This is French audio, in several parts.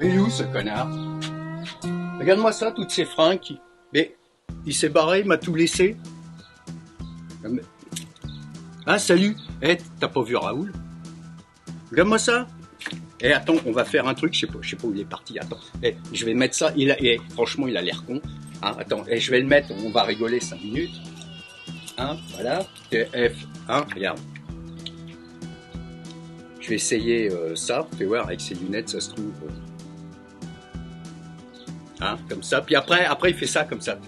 Il est où ce connard? Regarde-moi ça, toutes ces fringues. Mais il s'est barré, il m'a tout laissé. Ah salut. Eh, t'as pas vu Raoul? Regarde-moi ça. Eh attends, on va faire un truc, je sais pas où il est parti. Attends, eh, je vais mettre ça. Franchement, il a l'air con. Hein, attends, eh, je vais le mettre. On va rigoler 5 minutes. Hein, voilà. F, hein, regarde. Je vais essayer ça. Tu vas voir, avec ses lunettes, ça se trouve. Hein, comme ça. Puis après, il fait ça comme ça.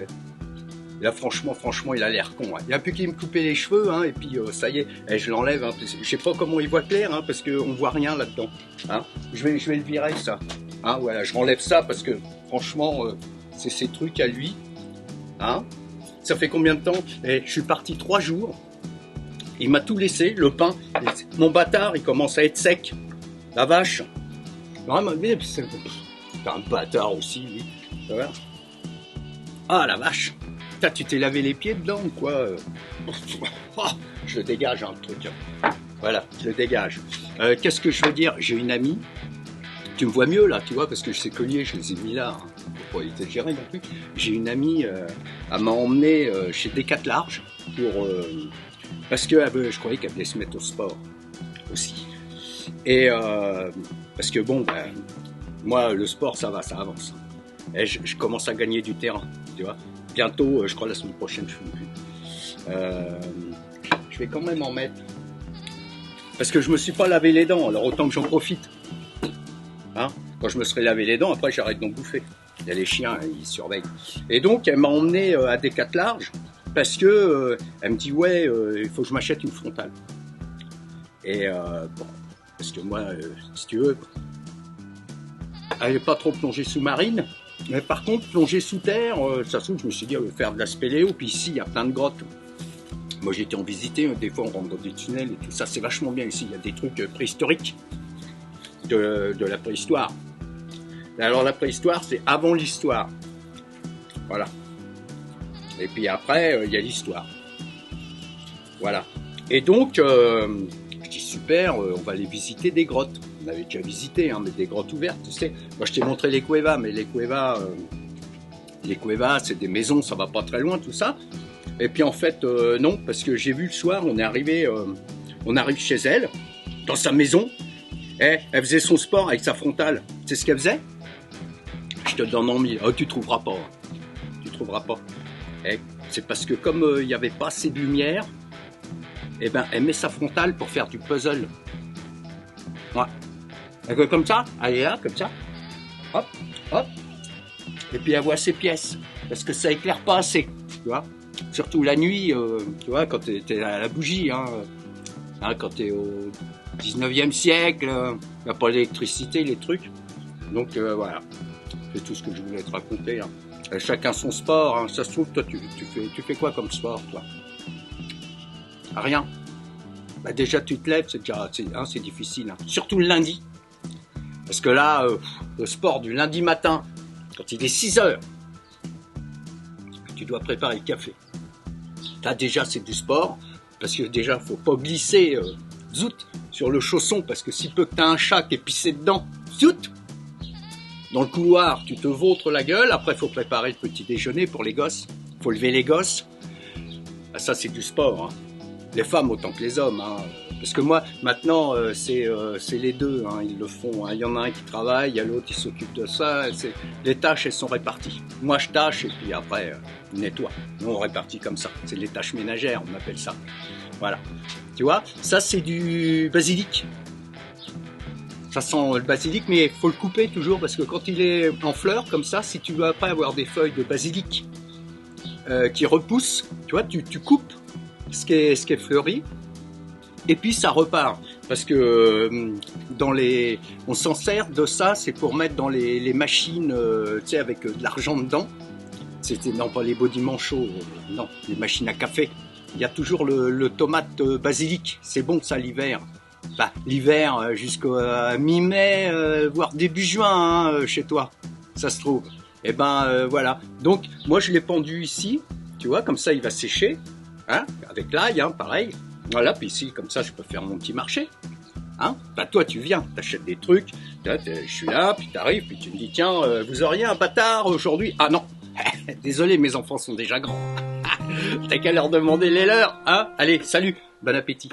Et là, franchement, il a l'air con. Hein. Il n'y a plus qu'à me couper les cheveux, hein, et puis ça y est, et je l'enlève. Hein, je sais pas comment il voit clair, hein, parce qu'on voit rien là-dedans. Hein. Je vais le virer, ça. Hein, voilà, je renlève ça parce que, franchement, c'est ses trucs à lui. Hein. Ça fait combien de temps? Et je suis parti 3 jours. Il m'a tout laissé, le pain. Mon bâtard, il commence à être sec. La vache. Vraiment, c'est un bâtard aussi, lui. Voilà. Ah, la vache. Putain, tu t'es lavé les pieds dedans ou quoi? Oh, je le dégage, hein, le truc. Voilà, je le dégage. Qu'est-ce que je veux dire? J'ai une amie. Tu me vois mieux, là, tu vois, parce que ces colliers, je les ai mis là. Hein, pour pas exagérer non plus. J'ai une amie, elle m'a emmené chez Decathlon Large pour... parce que je croyais qu'elle voulait se mettre au sport aussi. Et parce que bon, ben, moi, le sport, ça va, ça avance. Et je commence à gagner du terrain, tu vois. Bientôt, je crois la semaine prochaine, je fais je vais quand même en mettre. Parce que je me suis pas lavé les dents, alors autant que j'en profite. Hein, quand je me serai lavé les dents, après j'arrête d'en bouffer. Il y a les chiens, ils surveillent. Et donc, elle m'a emmené à Decathlon Large parce que elle me dit ouais, il faut que je m'achète une frontale. Et bon, parce que moi, si tu veux, elle n'est pas trop plongée sous-marine. Mais par contre, plonger sous terre, ça se trouve, je me suis dit, on va faire de la spéléo, puis ici, il y a plein de grottes. Moi, j'étais en visiter, des fois, on rentre dans des tunnels et tout ça, c'est vachement bien ici. Il y a des trucs préhistoriques de la préhistoire. Alors, la préhistoire, c'est avant l'histoire. Voilà. Et puis après, il y a l'histoire. Voilà. Et donc, je dis, super, on va aller visiter des grottes. On avait déjà visité, hein, mais des grottes ouvertes, tu sais. Moi, je t'ai montré les cuevas, mais les cuevas, c'est des maisons, ça va pas très loin, tout ça. Et puis en fait, non, parce que j'ai vu le soir, on arrive chez elle, dans sa maison, et elle faisait son sport avec sa frontale. Tu sais ce qu'elle faisait? Je te donne en mille. Oh, tu trouveras pas. Tu trouveras pas. Et c'est parce que comme il n'y avait pas assez de lumière, eh ben, elle met sa frontale pour faire du puzzle. Ouais. Comme ça, elle est là, comme ça. Hop, hop. Et puis elle voit ses pièces. Parce que ça éclaire pas assez, tu vois. Surtout la nuit, tu vois, quand t'es à la bougie, hein, quand t'es au 19e siècle, il n'y a pas d'électricité, les trucs. Donc voilà, c'est tout ce que je voulais te raconter. Hein. Chacun son sport, hein. Ça se trouve, toi, tu fais quoi comme sport, toi? Rien. Bah déjà, tu te lèves, c'est difficile. Hein. Surtout le lundi. Parce que là, le sport du lundi matin, quand il est 6 heures, tu dois préparer le café. Là, déjà, c'est du sport. Parce que déjà, faut pas glisser zout sur le chausson. Parce que si peu que tu as un chat qui est pissé dedans, zout, dans le couloir, tu te vautres la gueule. Après, il faut préparer le petit déjeuner pour les gosses. Il faut lever les gosses. Ah, ça, c'est du sport. Hein. Les femmes autant que les hommes. Hein. Parce que moi, maintenant, c'est les deux. Hein, ils le font. Hein. Il y en a un qui travaille, il y a l'autre qui s'occupe de ça. Les tâches, elles sont réparties. Moi, je tâche et puis après, je nettoie. Nous, on répartit comme ça. C'est les tâches ménagères, on appelle ça. Voilà. Tu vois, ça, c'est du basilic. Ça sent le basilic, mais il faut le couper toujours parce que quand il est en fleurs comme ça, si tu veux après avoir des feuilles de basilic qui repoussent, tu vois, tu coupes ce qui est fleuri et puis ça repart parce que on s'en sert de ça, c'est pour mettre dans les machines, tu sais, avec de l'argent dedans. Non, pas les body manchots, non, les machines à café. Il y a toujours le tomate basilic, c'est bon ça l'hiver. Bah, l'hiver jusqu'à mi-mai, voire début juin, hein, chez toi, ça se trouve. Et ben voilà. Donc moi je l'ai pendu ici, tu vois, comme ça il va sécher, hein, avec l'ail, hein, pareil. Voilà, puis ici comme ça je peux faire mon petit marché. Hein. Bah toi tu viens, t'achètes des trucs, Là, je suis là, puis t'arrives, puis tu me dis, tiens, vous auriez un bâtard aujourd'hui? Ah non, désolé, mes enfants sont déjà grands. T'as qu'à leur demander les leurs, hein? Allez, salut, bon appétit.